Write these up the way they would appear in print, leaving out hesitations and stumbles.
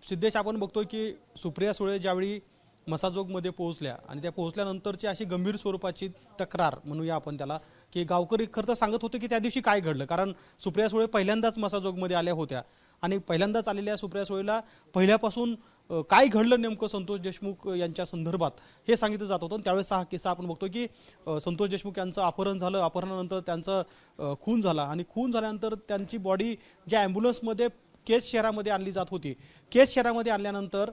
सिद्धेश, आपण बघतोय की सुप्रिया सुळे ज्यावेळी मसाजोगमध्ये पोहोचल्या आणि त्या पोहोचल्यानंतरची अशी गंभीर स्वरूपाची तक्रार म्हणूया आपण त्याला, की गावकरी खरं तर सांगत होते की त्या दिवशी काय घडलं. कारण सुप्रिया सुळे पहिल्यांदाच मसाजोगमध्ये आल्या होत्या आणि पहिल्यांदाच आलेल्या सुप्रिया सुळेला पहिल्यापासून काय घडलं नेमकं संतोष देशमुख यांच्या संदर्भात हे सांगितलं जात होतं. त्यावेळेस हा किस्सा आपण बघतो की संतोष देशमुख यांचं अपहरण झालं, अपहरणानंतर त्यांचं खून झाला आणि खून झाल्यानंतर त्यांची बॉडी ज्या ॲम्ब्युलन्समध्ये केज शहरामध्ये आणली जात होती, केज शहरामध्ये आणल्यानंतर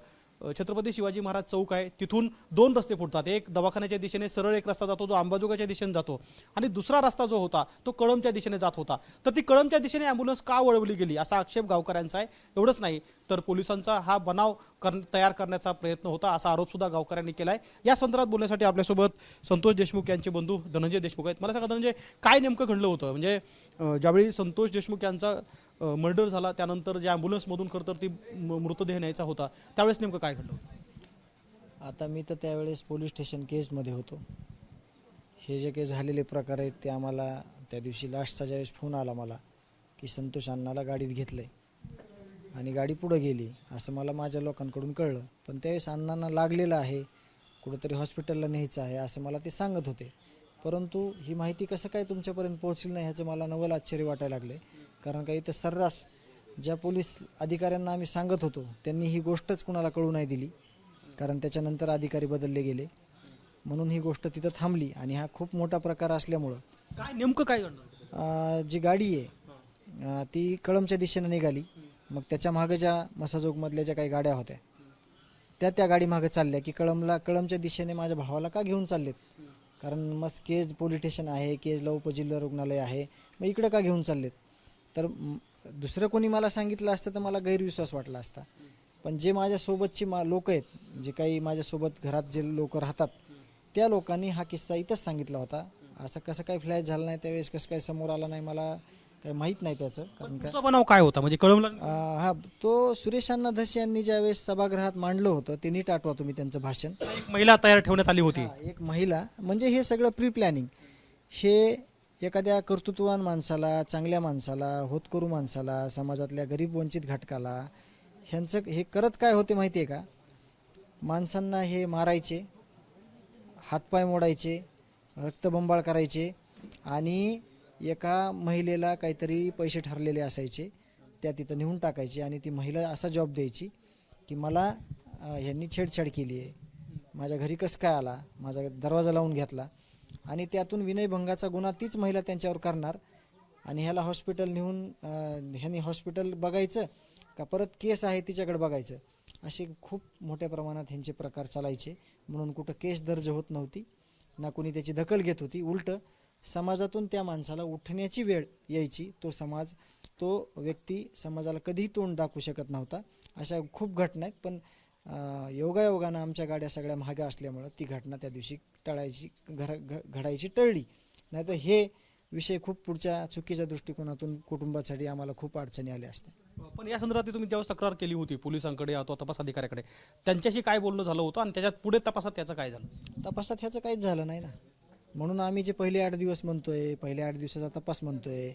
छत्रपती शिवाजी महाराज चौक आहे, तिथून दोन रस्ते फुटतात. एक दवाखान्याच्या दिशेने सरळ एक रस्ता जातो जो अंबाजोगाईच्या दिशेने जातो आणि दुसरा रस्ता जो होता तो कळंबच्या दिशेने जात होता. तर ती कळंबच्या दिशेने ॲम्ब्युलन्स का वळवली गेली असा आक्षेप गावकऱ्यांचा आहे. एवढंच नाही तर पोलिसांचा हा बनाव तयार करण्याचा प्रयत्न होता असा आरोप सुद्धा गावकऱ्यांनी केला आहे. या संदर्भात बोलण्यासाठी आपल्यासोबत संतोष देशमुख यांचे बंधू धनंजय देशमुख आहेत. मला सांगा धनंजय, काय नेमकं घडलं होतं? म्हणजे ज्यावेळी संतोष देशमुख यांचा मर्डर झाला त्यानंतर ज्या ॲम्ब्युलन्समधून खरं तर ती मृतदेह न्यायचा होता त्यावेळेस नेमकं काय घडलं? आता मी तर त्यावेळेस पोलीस स्टेशन केसमध्ये होतो. हे जे काही झालेले प्रकार आहेत ते आम्हाला त्या दिवशी लास्टचा ज्यावेळेस फोन आला मला की संतोष अण्णाला गाडीत घेतलं आहे आणि गाडी पुढं गेली असं मला माझ्या लोकांकडून कळलं. पण त्यावेळेस अण्णांना लागलेलं आहे, कुठंतरी हॉस्पिटलला न्यायचं आहे असं मला ते सांगत होते. परंतु ही माहिती कसं काय तुमच्यापर्यंत पोहोचली नाही ह्याचं मला नवल आश्चर्य वाटायला लागले. कारण काही तर सर्रास ज्या पोलीस अधिकाऱ्यांना आम्ही सांगत होतो त्यांनी ही गोष्टच कुणाला कळू नाही दिली. कारण त्याच्यानंतर अधिकारी बदलले गेले म्हणून ही गोष्ट तिथं थांबली आणि हा खूप मोठा प्रकार असल्यामुळं काय नेमकं काय घडलं? जी गाडी आहे ती कळंबच्या दिशेनं निघाली. मग त्याच्या मागे ज्या मसाजोगमधल्या ज्या काही गाड्या होत्या त्या गाडी मागे चालल्या की कळंबच्या दिशेने माझ्या भावाला का घेऊन चाललेत. कारण मग केज पोलीस स्टेशन आहे, केजला उपजिल्हा रुग्णालय आहे, मग इकडं का घेऊन चाललेत. तर दुसरं कोणी मला सांगितलं असतं तर मला गैरविश्वास वाटला असता. पण जे माझ्यासोबतची लोक आहेत, जे काही माझ्यासोबत घरात जे लोक राहतात त्या लोकांनी हा किस्सा इथंच सांगितला होता. असं कसं काय फ्लॅश झालं नाही त्यावेळेस, कसं काय समोर आला नाही मला काही माहीत नाही त्याचं. कारण तुमचा बनाव काय होता म्हणजे कळवलं? हा, तो सुरेश अण्णा धसे यांनी ज्यावेळेस सभागृहात मांडलं होतं ते नीट आठवा तुम्ही त्यांचं भाषण. एक महिला तयार ठेवण्यात आली होती. एक महिला म्हणजे हे सगळं प्री प्लॅनिंग. हे एखाद्या कर्तृत्ववान माणसाला, चांगल्या माणसाला, होतकरू माणसाला, समाजातल्या गरीब वंचित घटकाला ह्यांचं हे करत काय होते माहिती आहे का? माणसांना हे मारायचे, हातपाय मोडायचे, रक्तबंबाळ करायचे आणि एका महिलेला काहीतरी पैसे ठरलेले असायचे त्या तिथं नेऊन टाकायचे आणि ती महिला असा जॉब द्यायची की मला ह्यांनी छेडछाड केली आहे, माझ्या घरी कसं काय आला, माझा दरवाजा लावून घेतला आणि त्यातून विनयभंगाचा गुन्हा तीच महिला त्यांच्यावर करणार आणि ह्याला हॉस्पिटल नेऊन ह्यांनी हॉस्पिटल बघायचं का परत केस आहे तिच्याकडे बघायचं. असे खूप मोठ्या प्रमाणात ह्यांचे प्रकार चालायचे. म्हणून कुठं केस दर्ज होत नव्हती ना कोणी त्याची दखल घेत होती. उलट समाजातून त्या माणसाला उठण्याची वेळ यायची. तो समाज, तो व्यक्ती समाजाला कधीही तोंड दाखवू शकत नव्हता. अशा खूप घटना आहेत. पण योगायोगानं आमच्या गाड्या सगळ्या महाग्या असल्यामुळं ती घटना त्या दिवशी घडायची टळली. नाहीतर हे विषय खूप पुढच्या चुकीच्या दृष्टिकोनातून कुटुंबासाठी आम्हाला खूप अडचणी आल्या असत्या. पण या संदर्भात तुम्ही जेव्हा तक्रार केली होती पोलिसांकडे अथवा तपास अधिकाऱ्याकडे, त्यांच्याशी काय बोलणं झालं होतं आणि त्याच्यात पुढे तपासात त्याचं काय झालं? तपासात ह्याचं काहीच झालं नाही ना. म्हणून आम्ही जे पहिले 8 दिवस म्हणतोय, पहिल्या 8 दिवसाचा तपास म्हणतोय,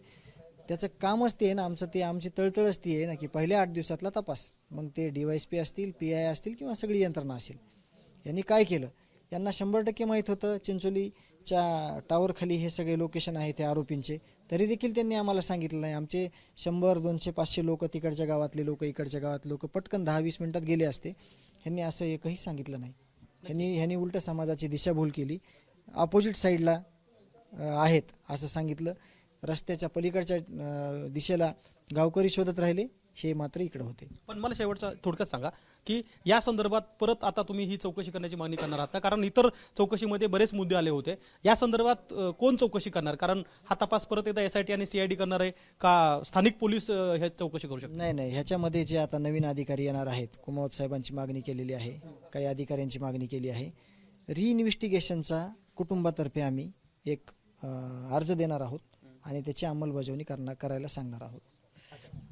त्याचं कामच ते आहे ना आमचं. ते आमची तळतळच ती आहे ना की पहिल्या 8 दिवसातला तपास. मग ते DYSP असतील, PI असतील किंवा सगळी यंत्रणा असेल. यांनी काय केलं, यांना 100% माहीत होतं चिंचोलीच्या टावरखाली हे सगळे लोकेशन आहे त्या आरोपींचे. तरी देखील त्यांनी आम्हाला सांगितलं नाही. आमचे 100, 200, 500 लोक, तिकडच्या गावातले लोक, इकडच्या गावातले लोक पटकन 10-20 मिनिटात गेले असते. ह्यांनी असं एकही सांगितलं नाही. ह्यांनी उलट समाजाची दिशाभूल केली. अपोजिट साईडला आहेत असं सांगितलं. रस्त्याच्या पलीकडच्या दिशेला गावकरी शोधत राहिले, हे मात्र इकडे होते. पण मला शेवटचा थोडक्यात सांगा की या संदर्भात परत आता तुम्ही ही चौकशी करण्याची मागणी करणार आहात का? कारण इतर चौकशीमध्ये बरेच मुद्दे आले होते. या संदर्भात कोण चौकशी करणार? कारण हा तपास परत एकदा SIT आणि CID करणार आहे का स्थानिक पोलीस हे चौकशी करू शकतात? नाही, ह्याच्यामध्ये जे आता नवीन अधिकारी येणार आहेत, कुमावत साहेबांची मागणी केलेली आहे, काही अधिकाऱ्यांची मागणी केली आहे. रिइन्व्हेस्टिगेशनचा कुटुंबातर्फे आम्ही एक अर्ज देणार आहोत आणि त्याची अंमलबजावणी करायला सांगणार आहोत.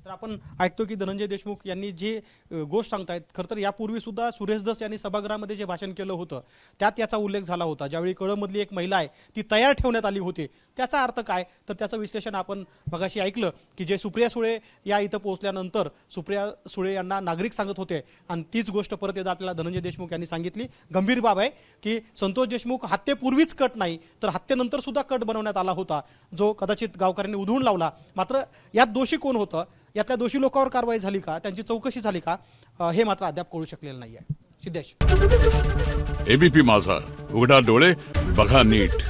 तर आपण ऐकतो की धनंजय देशमुख यांनी जे गोष्ट सांगतायत, खरं तर यापूर्वी सुद्धा सुरेश धस यांनी सभागृहामध्ये जे भाषण केलं होतं त्यात याचा उल्लेख झाला होता. ज्यावेळी कळमधली एक महिला आहे ती तयार ठेवण्यात आली होती, त्याचा अर्थ काय, तर त्याचं विश्लेषण आपण मगाशी ऐकलं की जे सुप्रिया सुळे या इथं पोहोचल्यानंतर सुप्रिया सुळे यांना नागरिक सांगत होते आणि तीच गोष्ट परत एकदा आपल्याला धनंजय देशमुख यांनी सांगितली. गंभीर बाब आहे की संतोष देशमुख हत्येपूर्वीच कट नाही तर हत्येनंतर सुद्धा कट बनवण्यात आला होता, जो कदाचित गावकऱ्यांनी उधळून लावला. मात्र यात दोषी कोण होतं, यातल्या दोषी लोकांवर कारवाई झाली का, त्यांची चौकशी झाली का, हे मात्र अद्याप कळू शकलेलं नाही आहे. सिद्धेश, एबीपी माझा, उघडा डोळे बघा नीट.